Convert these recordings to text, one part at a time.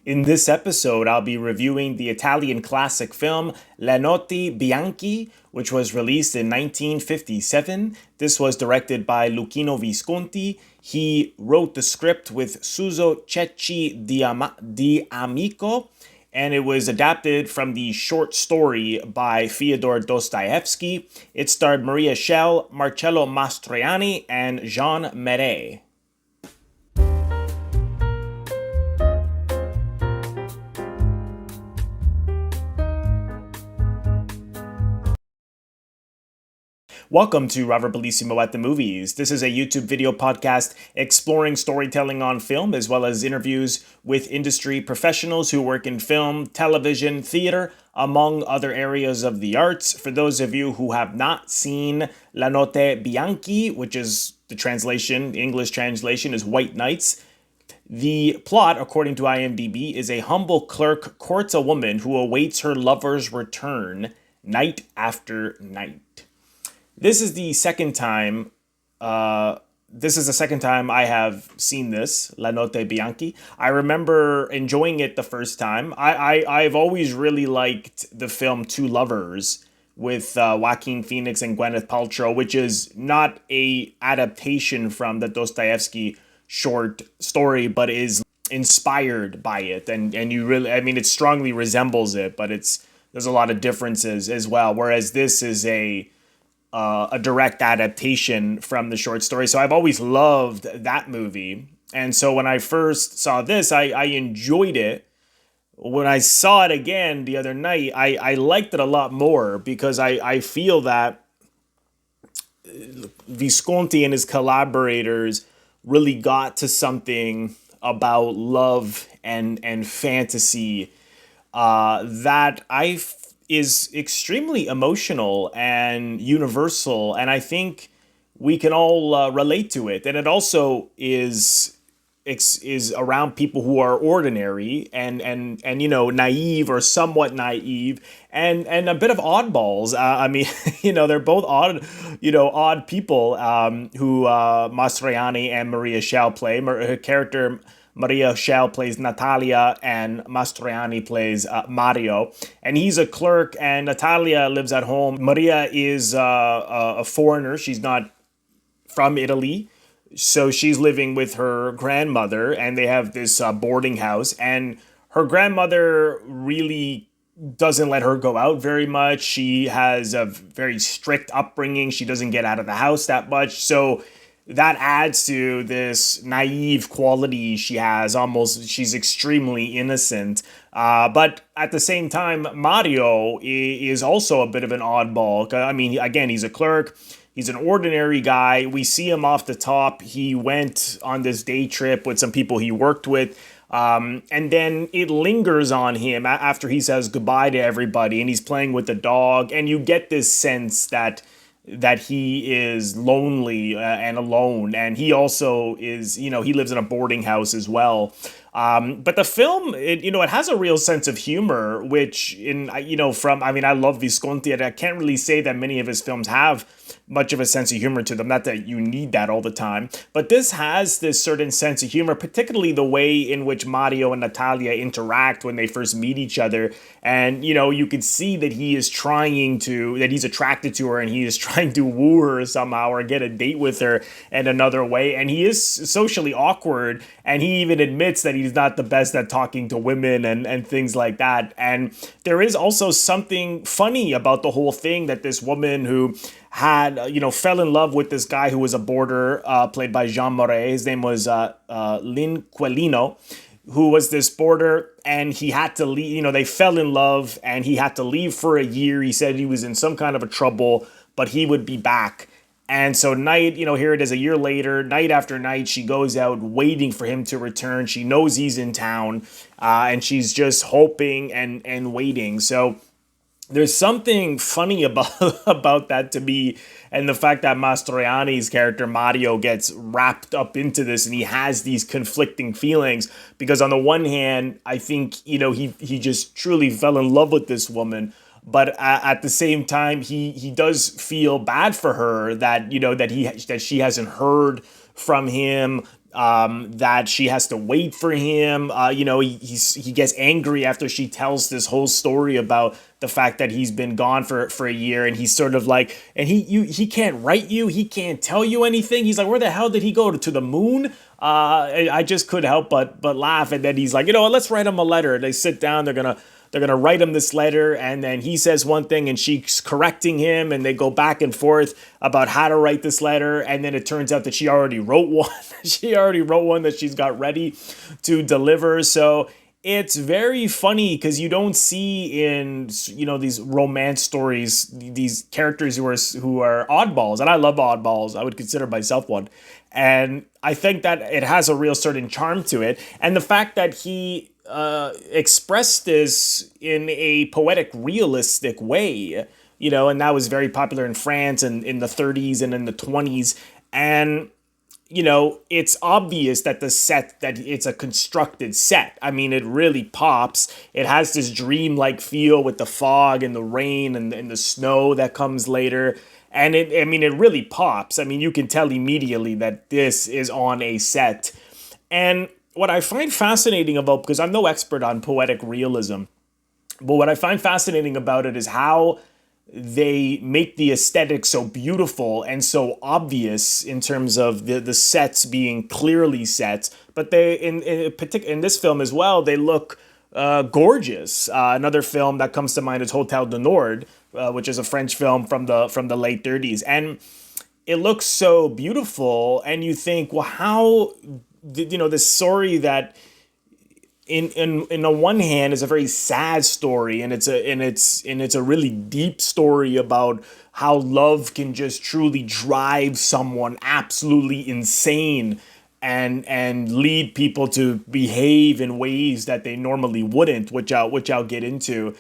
In this episode, I'll be reviewing the Italian classic film Notti Bianche, which was released in 1957. This was directed by Luchino Visconti. He wrote the script with Suso Cecchi di Amico, and it was adapted from the short story by Fyodor Dostoevsky. It starred Maria Schell, Marcello Mastroianni, and Jean Marais. Welcome to Robert Bellissimo at the Movies. This is a YouTube video podcast exploring storytelling on film, as well as interviews with industry professionals who work in film, television, theater, among other areas of the arts. For those of you who have not seen Notti Bianche, which is the translation, the English translation is White Nights, the plot, according to IMDb, is a humble clerk courts a woman who awaits her lover's return night after night. This is the second time. This is the second time I have seen this, Notti Bianche. I remember enjoying it the first time. I've always really liked the film Two Lovers with Joaquin Phoenix and Gwyneth Paltrow, which is not a adaptation from the Dostoevsky short story, but is inspired by it. And you really, I mean, it strongly resembles it, but there's a lot of differences as well. Whereas this is a direct adaptation from the short story. So I've always loved that movie. And so when I first saw this, I enjoyed it. When I saw it again the other night, I liked it a lot more because I feel that Visconti and his collaborators really got to something about love and fantasy that is extremely emotional and universal, and I think we can all relate to it. And it also is around people who are ordinary and naive or somewhat naive and a bit of oddballs. I mean, they're both odd people who Mastroianni and Maria Schell play. Her character Maria Schell plays Natalia, and Mastroianni plays Mario. And he's a clerk, and Natalia lives at home. Maria is a foreigner. She's not from Italy. So she's living with her grandmother, and they have this boarding house. And her grandmother really doesn't let her go out very much. She has a very strict upbringing. She doesn't get out of the house that much. So that adds to this naive quality she has. Almost, she's extremely innocent. But at the same time, Mario is also a bit of an oddball. I mean, again, he's a clerk. He's an ordinary guy. We see him off the top. He went on this day trip with some people he worked with. And then it lingers on him after he says goodbye to everybody and he's playing with the dog. And you get this sense that he is lonely and alone, and he also is, he lives in a boarding house as well. But the film, it has a real sense of humor, which I love Visconti, and I can't really say that many of his films have much of a sense of humor to them. Not that you need that all the time, but this has this certain sense of humor, particularly the way in which Mario and Natalia interact when they first meet each other. And, you could see that he's attracted to her, and he is trying to woo her somehow or get a date with her in another way. And he is socially awkward, and he even admits that he's not the best at talking to women and things like that. And there is also something funny about the whole thing, that this woman who had, fell in love with this guy who was a boarder, played by Jean Marais. His name was Linquellino, who was this boarder, and he had to leave. They fell in love, and he had to leave for a year. He said he was in some kind of a trouble, but he would be back. And so here it is a year later, night after night, she goes out waiting for him to return. She knows he's in town, and she's just hoping and waiting. So there's something funny about that to me, and the fact that Mastroianni's character Mario gets wrapped up into this, and he has these conflicting feelings, because on the one hand, I think he just truly fell in love with this woman, but at the same time, he does feel bad for her that that she hasn't heard from him. that she has to wait for him. He gets angry after she tells this whole story about the fact that he's been gone for a year, and he's sort of like, and he can't write you, he can't tell you anything. He's like, where the hell did he go to the moon? I just couldn't help but laugh. And then he's like, let's write him a letter. They sit down, they're gonna write him this letter, and then he says one thing and she's correcting him, and they go back and forth about how to write this letter, and then it turns out that she already wrote one. She already wrote one that she's got ready to deliver. So it's very funny because you don't see in these romance stories these characters who are oddballs, and I love oddballs. I would consider myself one, and I think that it has a real certain charm to it, and the fact that he expressed this in a poetic, realistic way, and that was very popular in France and in the 30s and in the 20s, and it's obvious that that it's a constructed set. I mean, it really pops. It has this dreamlike feel with the fog and the rain and the snow that comes later. And it really pops. I mean, you can tell immediately that this is on a set. And what I find fascinating about, because I'm no expert on poetic realism, but what I find fascinating about it is how they make the aesthetic so beautiful and so obvious in terms of the sets being clearly sets. But they in this film as well, they look gorgeous. Another film that comes to mind is Hotel du Nord, which is a French film from the late 30s, and it looks so beautiful. And you think, well, how this story that in the one hand is a very sad story, and it's a really deep story about how love can just truly drive someone absolutely insane and lead people to behave in ways that they normally wouldn't, which I'll get into.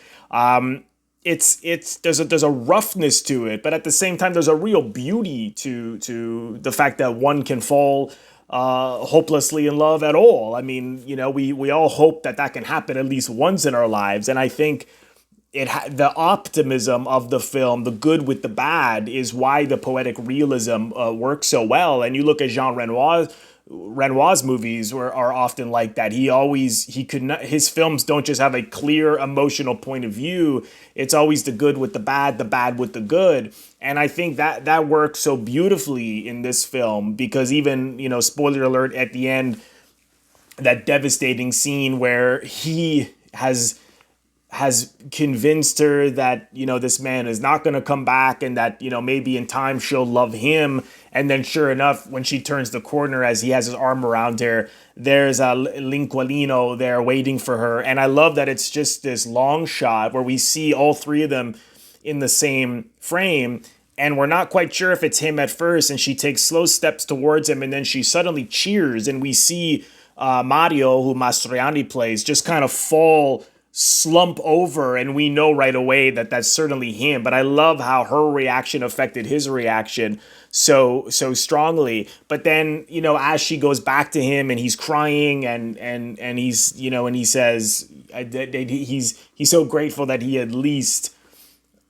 There's a roughness to it, but at the same time there's a real beauty to the fact that one can fall hopelessly in love at all. I mean, we all hope that can happen at least once in our lives, and I think the optimism of the film, the good with the bad, is why the poetic realism works so well. And you look at Jean Renoir's movies are often like that. His films don't just have a clear emotional point of view. It's always the good with the bad with the good. And I think that works so beautifully in this film, because even, spoiler alert, at the end, that devastating scene where he has convinced her that, this man is not going to come back, and that, maybe in time she'll love him. And then sure enough, when she turns the corner, as he has his arm around her, there's a Linquolino there waiting for her. And I love that it's just this long shot where we see all three of them in the same frame, and we're not quite sure if it's him at first, and she takes slow steps towards him, and then she suddenly cheers, and we see Mario, who Mastroianni plays, just kind of slump over, and we know right away that that's certainly him. But I love how her reaction affected his reaction so strongly. But then, as she goes back to him and he's crying, and he's, and he says he's so grateful that he at least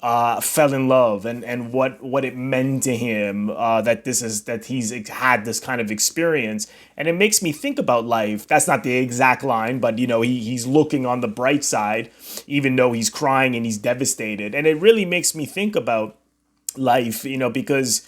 fell in love, and what it meant to him, that he's had this kind of experience. And it makes me think about life. That's not the exact line, but he's looking on the bright side, even though he's crying and he's devastated. And it really makes me think about life, because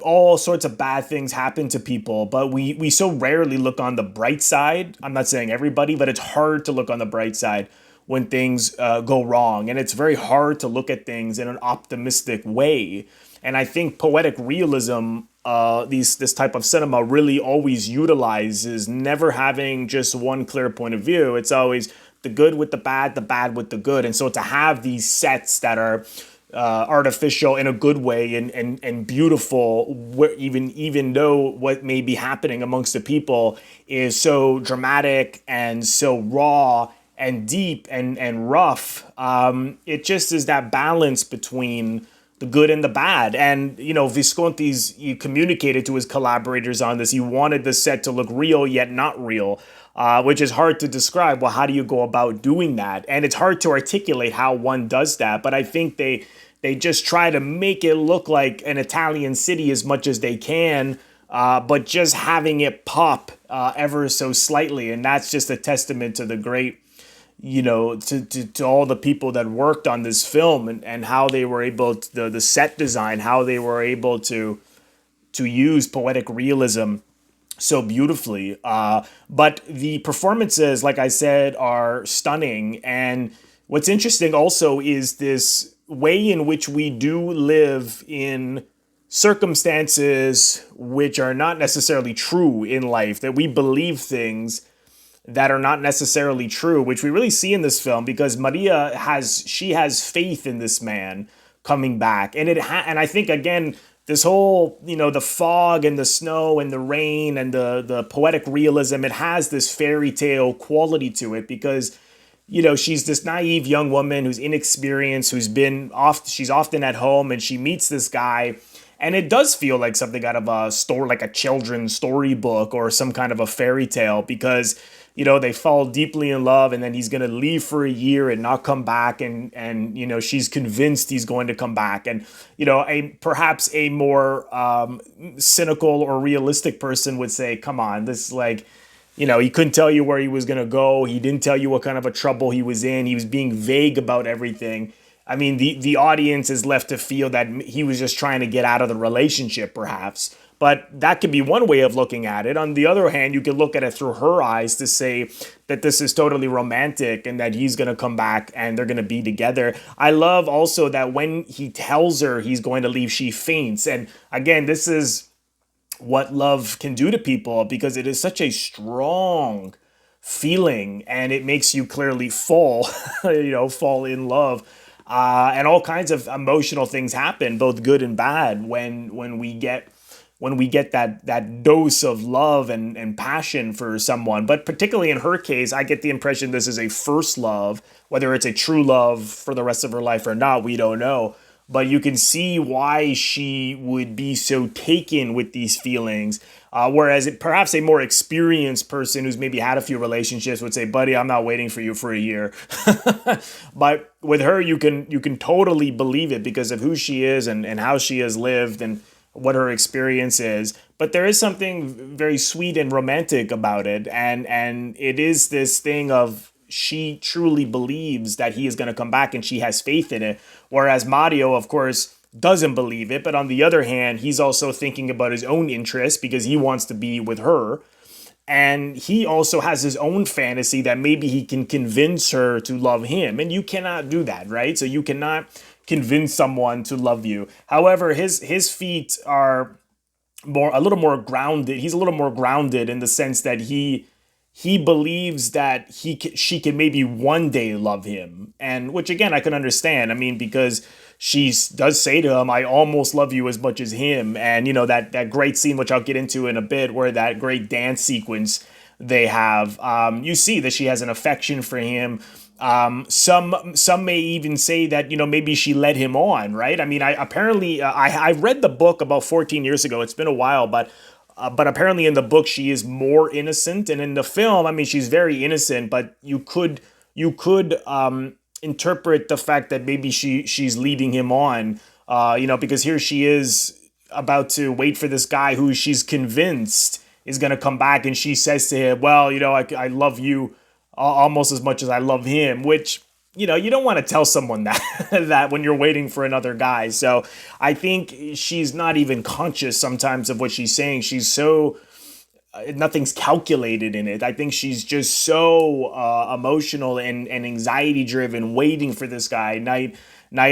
all sorts of bad things happen to people, but we so rarely look on the bright side. I'm not saying everybody, but it's hard to look on the bright side when things go wrong. And it's very hard to look at things in an optimistic way. And I think poetic realism, this type of cinema, really always utilizes never having just one clear point of view. It's always the good with the bad with the good. And so to have these sets that are artificial in a good way and beautiful, even though what may be happening amongst the people is so dramatic and so raw and deep and rough, it just is that balance between the good and the bad. And, he communicated to his collaborators on this. He wanted the set to look real, yet not real, which is hard to describe. Well, how do you go about doing that? And it's hard to articulate how one does that. But I think they just try to make it look like an Italian city as much as they can, but just having it pop ever so slightly. And that's just a testament to the great, to all the people that worked on this film, and how they were able to, the set design, how they were able to use poetic realism so beautifully. But the performances, like I said, are stunning. And what's interesting also is this way in which we do live in circumstances which are not necessarily true in life, that we believe things that are not necessarily true, which we really see in this film, because Maria has faith in this man coming back. And and I think, again, this whole, the fog and the snow and the rain and the poetic realism, it has this fairy tale quality to it, because she's this naive young woman who's inexperienced, she's often at home, and she meets this guy. And it does feel like something out of a story, like a children's storybook or some kind of a fairy tale, because they fall deeply in love, and then he's going to leave for a year and not come back, and she's convinced he's going to come back. And perhaps a more cynical or realistic person would say, come on, this is like, he couldn't tell you where he was going to go. He didn't tell you what kind of a trouble he was in. He was being vague about everything. I mean, the audience is left to feel that he was just trying to get out of the relationship, perhaps. But that could be one way of looking at it. On the other hand, you could look at it through her eyes to say that this is totally romantic, and that he's going to come back and they're going to be together. I love also that when he tells her he's going to leave, she faints. And again, this is what love can do to people, because it is such a strong feeling, and it makes you clearly fall, fall in love. And all kinds of emotional things happen, both good and bad, when we get that dose of love and passion for someone. But particularly in her case, I get the impression this is a first love. Whether it's a true love for the rest of her life or not, we don't know. But you can see why she would be so taken with these feelings. Whereas perhaps a more experienced person who's maybe had a few relationships would say, buddy, I'm not waiting for you for a year. But with her, you can totally believe it because of who she is, and how she has lived, and what her experience is. But there is something very sweet and romantic about it. And it is this thing of, she truly believes that he is going to come back, and she has faith in it. Whereas Mario, of course, doesn't believe it. But on the other hand, he's also thinking about his own interests, because he wants to be with her. And he also has his own fantasy that maybe he can convince her to love him. And you cannot do that, right? So you cannot convince someone to love you. However, his feet are a little more grounded. He's a little more grounded in the sense that he believes that she can maybe one day love him. And which, again, I can understand. I mean, because she does say to him, I almost love you as much as him. And that great scene, which I'll get into in a bit, where that great dance sequence they have, you see that she has an affection for him. Some may even say that maybe she led him on, right? I mean, I read the book about 14 years ago. It's been a while, but apparently in the book she is more innocent, and in the film, I mean, she's very innocent. But you could interpret the fact that maybe she's leading him on, because here she is about to wait for this guy who she's convinced is going to come back, and she says to him, well, I love you almost as much as I love him, which, you don't want to tell someone that that when you're waiting for another guy. So I think she's not even conscious sometimes of what she's saying. She's so nothing's calculated in it. I think she's just so emotional and anxiety driven, waiting for this guy night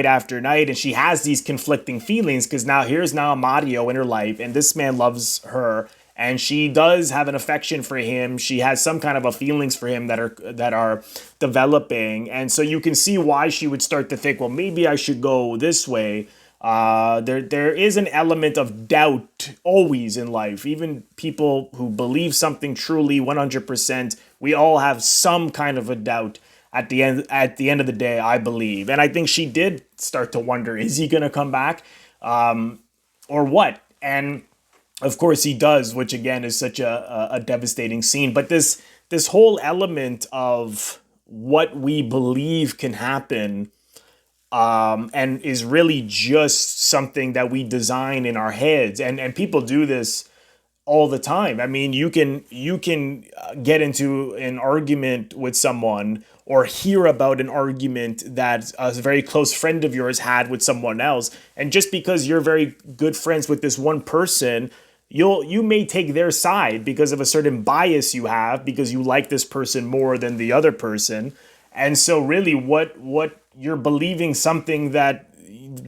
after night. And she has these conflicting feelings, because here's Mario in her life, and this man loves her, and she does have an affection for him. She has some kind of a feelings for him that are developing. And so you can see why she would start to think, well, maybe I should go this way. There is an element of doubt always in life. Even people who believe something truly 100%, we all have some kind of a doubt at the end of the day, I believe. And I think she did start to wonder, is he going to come back? Or what? And of course he does, which again is such a devastating scene. But this whole element of what we believe can happen, and is really just something that we design in our heads. And people do this all the time. I mean, you can get into an argument with someone or hear about an argument that a very close friend of yours had with someone else, and just because you're very good friends with this one person, you may take their side because of a certain bias you have because you like this person more than the other person. And so really what you're believing something that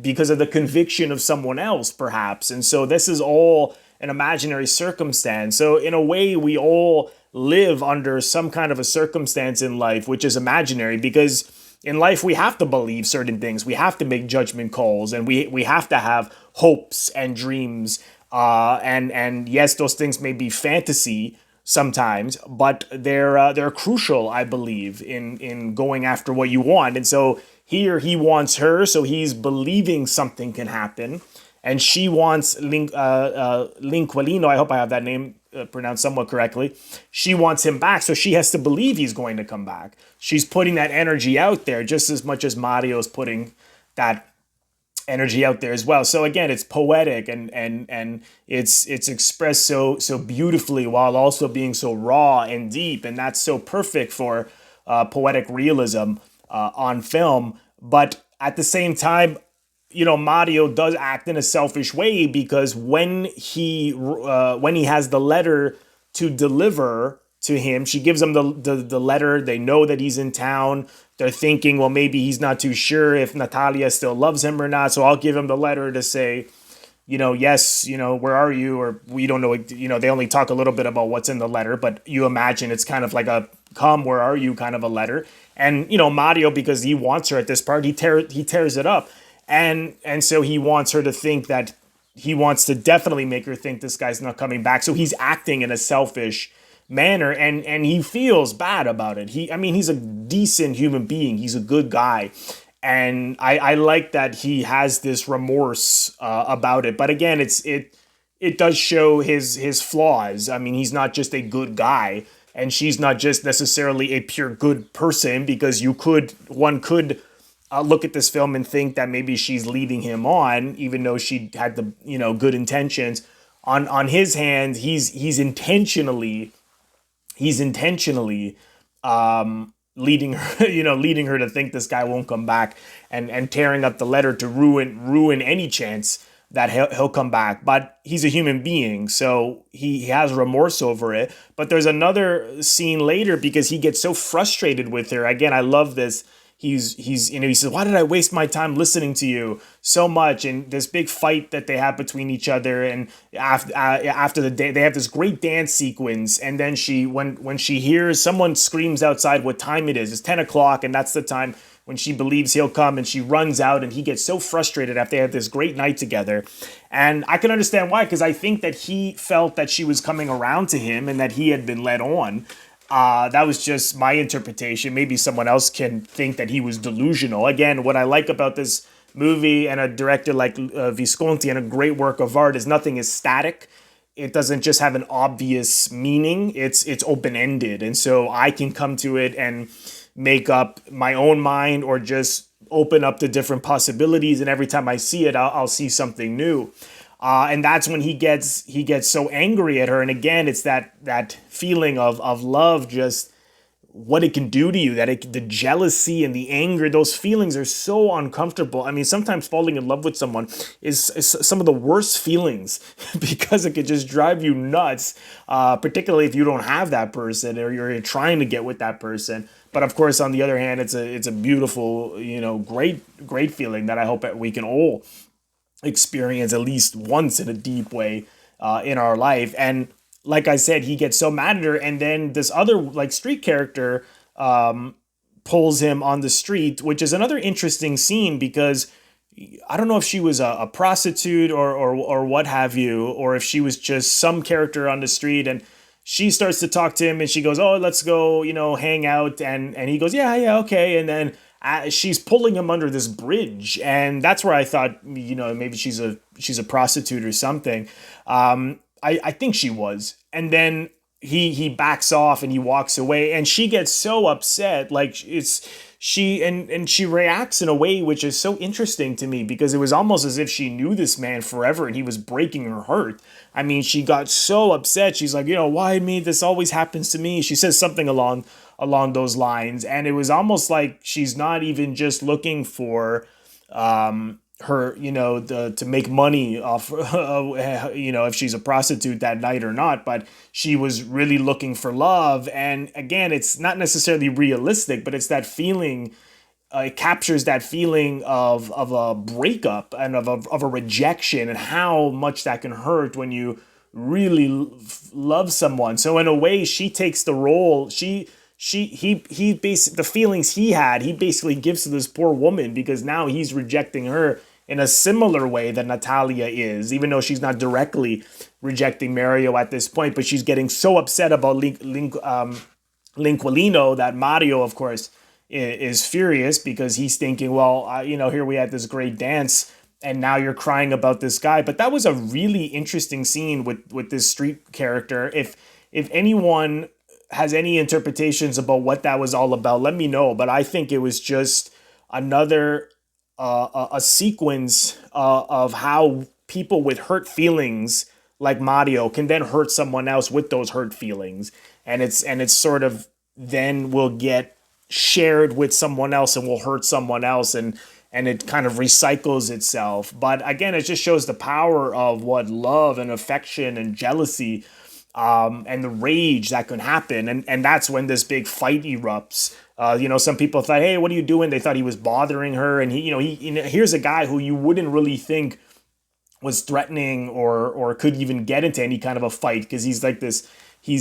because of the conviction of someone else, perhaps. And so this is all an imaginary circumstance. So in a way, we all live under some kind of a circumstance in life which is imaginary, because in life we have to believe certain things, we have to make judgment calls, and we have to have hopes and dreams. And yes, those things may be fantasy sometimes, but they're crucial, I believe, in going after what you want. And so here he wants her, so he's believing something can happen, and she wants Linquilino. I hope I have that name pronounced somewhat correctly. She wants him back, so she has to believe he's going to come back. She's putting that energy out there just as much as Mario's putting that energy out there as well. So again, it's poetic, and it's expressed so beautifully while also being so raw and deep, and that's so perfect for poetic realism on film. But at the same time, Mario does act in a selfish way, because when he has the letter to deliver to him, she gives him the letter. They know that he's in town. They're thinking, well, maybe he's not too sure if Natalia still loves him or not. So I'll give him the letter to say, yes, where are you? Or we don't know, they only talk a little bit about what's in the letter, but you imagine it's kind of like a come, where are you kind of a letter. And, Mario, because he wants her at this part, he tears it up. And so he wants her to think that he wants to definitely make her think this guy's not coming back. So he's acting in a selfish manner, and he feels bad about it. He's a decent human being. He's a good guy. And I like that he has this remorse about it. But again, it does show his flaws. He's not just a good guy, and she's not just necessarily a pure good person, because one could look at this film and think that maybe she's leading him on, even though she had the good intentions. On his hand, he's intentionally leading her, leading her to think this guy won't come back, and tearing up the letter to ruin any chance that he'll come back. But he's a human being, so he has remorse over it. But there's another scene later, because he gets so frustrated with her. Again, I love this. He says, why did I waste my time listening to you so much? And this big fight that they have between each other, and after the day, they have this great dance sequence. And then when she hears someone screams outside what time it is, it's 10 o'clock, and that's the time when she believes he'll come, and she runs out, and he gets so frustrated after they have this great night together. And I can understand why, because I think that he felt that she was coming around to him and that he had been led on. That was just my interpretation. Maybe someone else can think that he was delusional. Again, what I like about this movie and a director like Visconti, and a great work of art, is nothing is static. It doesn't just have an obvious meaning. It's open-ended. And so I can come to it and make up my own mind, or just open up to different possibilities. And every time I see it, I'll see something new. And that's when he gets so angry at her. And again, it's that feeling of love, just what it can do to you, the jealousy and the anger, those feelings are so uncomfortable. Sometimes falling in love with someone is some of the worst feelings because it could just drive you nuts, particularly if you don't have that person or you're trying to get with that person. But of course, on the other hand, it's a beautiful, great feeling that I hope that we can all experience at least once in a deep way in our life. And like I said, he gets so mad at her, and then this other street character pulls him on the street, which is another interesting scene, because I don't know if she was a prostitute or what have you, or if she was just some character on the street. And she starts to talk to him, and she goes, "Oh, let's go, hang out." And he goes, "Yeah, okay." And then she's pulling him under this bridge, and that's where I thought, maybe she's a prostitute or something. I think she was. And then he backs off and he walks away, and she gets so upset. and she reacts in a way which is so interesting to me, because it was almost as if she knew this man forever and he was breaking her heart. I mean, she got so upset. She's like, why me? This always happens to me. She says something along those lines, and it was almost like she's not even just looking for her, to make money off, if she's a prostitute that night or not, but she was really looking for love. And again, it's not necessarily realistic, but it's that feeling. It captures that feeling of a breakup and of a rejection, and how much that can hurt when you really love someone. So in a way, she takes the role. He basically, the feelings he had, he basically gives to this poor woman, because now he's rejecting her in a similar way that Natalia is, even though she's not directly rejecting Mario at this point, but she's getting so upset about Linquilino that Mario, of course, is furious, because he's thinking, well, here we had this great dance, and now you're crying about this guy. But that was a really interesting scene with this street character. If anyone has any interpretations about what that was all about, let me know. But I think it was just another a sequence of how people with hurt feelings like Mario can then hurt someone else with those hurt feelings, and it's sort of then will get shared with someone else and will hurt someone else, and it kind of recycles itself. But again, it just shows the power of what love and affection and jealousy, and the rage that can happen. And that's when this big fight erupts. Some people thought, hey, what are you doing? They thought he was bothering her. And here's a guy who you wouldn't really think was threatening or could even get into any kind of a fight, because he's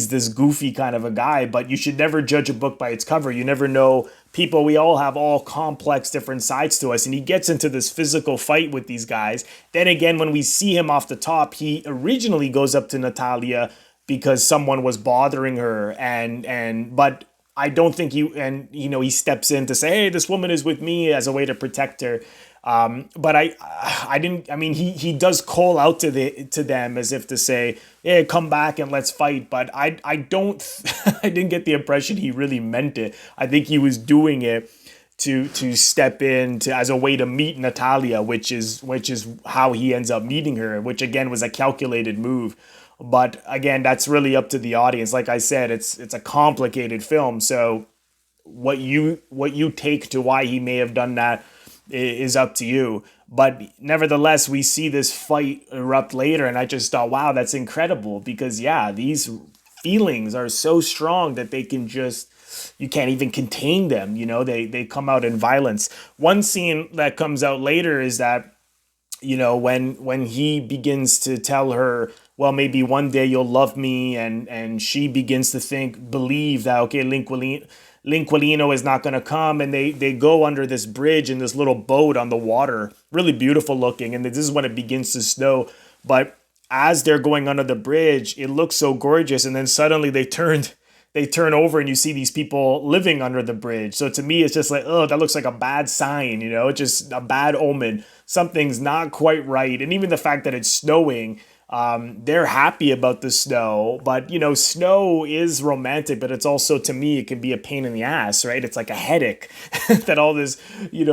this goofy kind of a guy. But you should never judge a book by its cover. You never know. People, we all have all complex different sides to us, and he gets into this physical fight with these guys. Then again, when we see him off the top, he originally goes up to Natalia because someone was bothering her, but I don't think he steps in to say, hey, this woman is with me, as a way to protect her. But I didn't. I mean, he does call out to them as if to say, "Hey, come back and let's fight." But I don't. I didn't get the impression he really meant it. I think he was doing it to step in as a way to meet Natalia, which is how he ends up meeting her, which again was a calculated move. But again, that's really up to the audience. Like I said, it's a complicated film, so what you take to why he may have done that is up to you. But nevertheless, we see this fight erupt later, and I just thought, wow, that's incredible, because yeah, these feelings are so strong that they can just, you can't even contain them. They come out in violence. One scene that comes out later is that, when he begins to tell her, well, maybe one day you'll love me, and she begins to believe that, okay, Linquilino is not going to come, and they go under this bridge in this little boat on the water, really beautiful looking, and this is when it begins to snow. But as they're going under the bridge, it looks so gorgeous, and then suddenly they turn over, and you see these people living under the bridge. So to me, it's just like, oh, that looks like a bad sign, it's just a bad omen. Something's not quite right. And even the fact that it's snowing, they're happy about the snow, but snow is romantic, but it's also, to me, it can be a pain in the ass, right? It's like a headache that all this,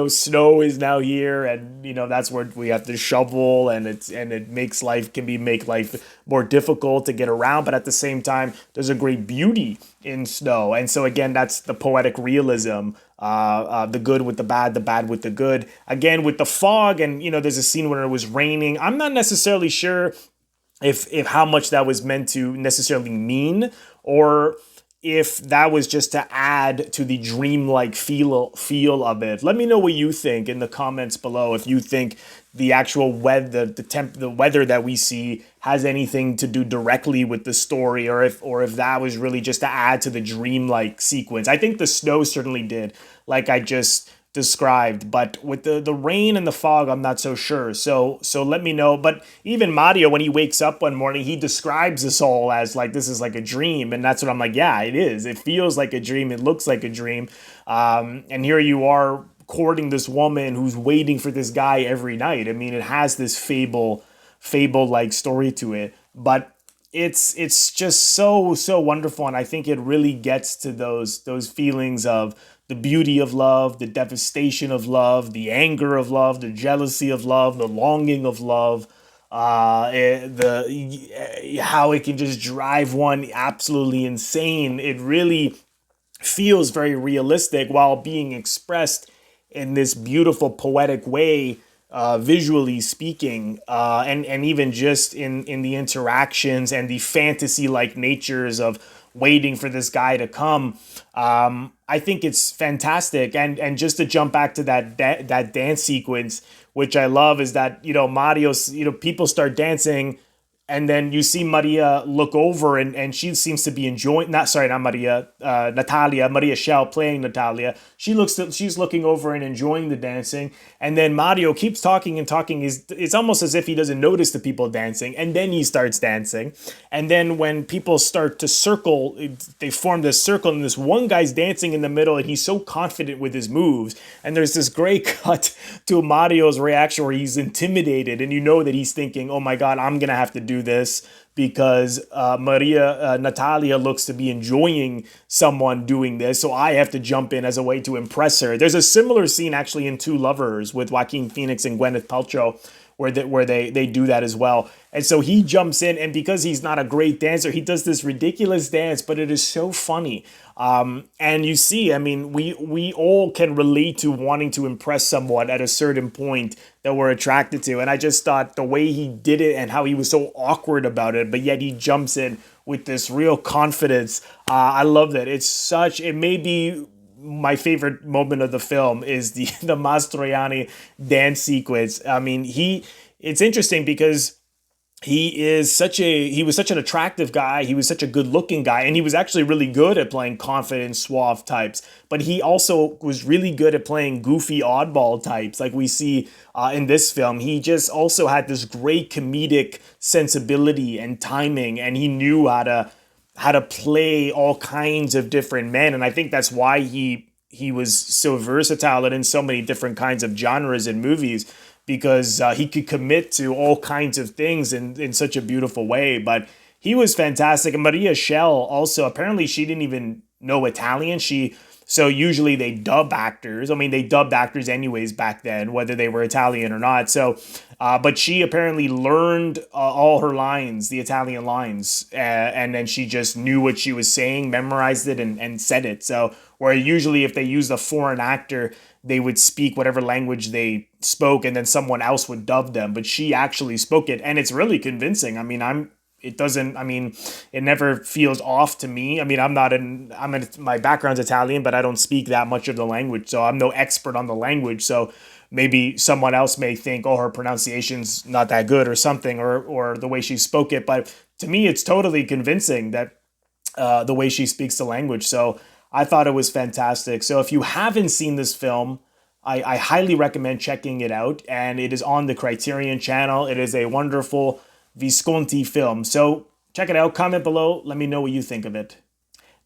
snow is now here, and that's where we have to shovel, and it makes make life more difficult to get around. But at the same time, there's a great beauty in snow, and so again, that's the poetic realism. The good with the bad with the good. Again, with the fog, and there's a scene where it was raining. I'm not necessarily sure if how much that was meant to necessarily mean, or if that was just to add to the dreamlike feel of it. Let me know what you think in the comments below. If you think the actual weather, the weather that we see has anything to do directly with the story, or if that was really just to add to the dreamlike sequence. I think the snow certainly did, like I just described, but with the rain and the fog, I'm not so sure. So let me know. But even Mario, when he wakes up one morning, he describes this all as like, this is like a dream, and that's what I'm like, yeah, it is. It feels like a dream. It looks like a dream. And here you are courting this woman who's waiting for this guy every night. I mean, it has this fable-like story to it, but it's just so wonderful, and I think it really gets to those feelings of the beauty of love, the devastation of love, the anger of love, the jealousy of love, the longing of love, the how it can just drive one absolutely insane. It really feels very realistic while being expressed in this beautiful poetic way, visually speaking, and even just in the interactions and the fantasy like natures of waiting for this guy to come. I think it's fantastic. And just to jump back to that dance sequence, which I love, is that Mario's, people start dancing, and then you see Maria look over, and she seems to be enjoying, not Maria, Natalia, Maria Schell playing Natalia. She's looking over and enjoying the dancing. And then Mario keeps talking and talking. It's almost as if he doesn't notice the people dancing. And then he starts dancing. And then when people start to circle, they form this circle, and this one guy's dancing in the middle, and he's so confident with his moves. And there's this great cut to Mario's reaction where he's intimidated, and you know that he's thinking, oh my God, I'm going to have to do this because Natalia looks to be enjoying someone doing this, so I have to jump in as a way to impress her. There's a similar scene actually in Two Lovers with Joaquin Phoenix and Gwyneth Paltrow where they do that as well. And so he jumps in, and because he's not a great dancer, he does this ridiculous dance, but it is so funny. And you see, I mean, we all can relate to wanting to impress someone at a certain point that we're attracted to. And I just thought the way he did it and how he was so awkward about it, but yet he jumps in with this real confidence. I love that. It may be my favorite moment of the film is the Mastroianni dance sequence. I mean, it's interesting because he was such an attractive guy. He was such a good looking guy, and he was actually really good at playing confident, suave types. But he also was really good at playing goofy, oddball types, like we see in this film. He just also had this great comedic sensibility and timing, and he knew how to play all kinds of different men. And I think that's why he was so versatile and in so many different kinds of genres and movies, because he could commit to all kinds of things in such a beautiful way. But he was fantastic. And Maria Schell also, apparently she didn't even know Italian. So usually they dub actors. I mean, they dubbed actors anyways back then, whether they were Italian or not. So, but she apparently learned all her lines, the Italian lines, and then she just knew what she was saying, memorized it, and said it. So, where usually if they used a foreign actor, they would speak whatever language they spoke, and then someone else would dub them. But she actually spoke it, and it's really convincing. I mean, it never feels off to me. I mean, my background's Italian, but I don't speak that much of the language, so I'm no expert on the language. So maybe someone else may think, oh, her pronunciation's not that good or something, or the way she spoke it. But to me, it's totally convincing that the way she speaks the language. So I thought it was fantastic. So if you haven't seen this film, I highly recommend checking it out. And it is on the Criterion channel. It is a wonderful Visconti film. So check it out. Comment below. Let me know what you think of it.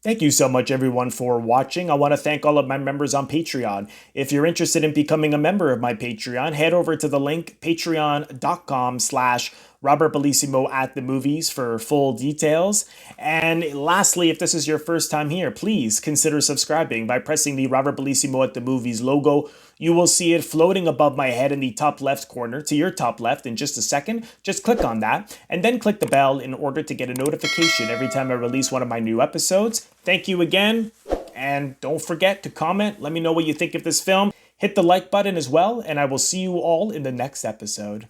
Thank you so much, everyone, for watching. I want to thank all of my members on Patreon. If you're interested in becoming a member of my Patreon, head over to the link patreon.com/Robert Bellissimo at the movies for full details. And lastly, if this is your first time here, please consider subscribing by pressing the Robert Bellissimo at the movies logo. You will see it floating above my head in the top left corner to your top left in just a second. Just click on that and then click the bell in order to get a notification every time I release one of my new episodes. Thank you again, and don't forget to comment. Let me know what you think of this film. Hit the like button as well, and I will see you all in the next episode.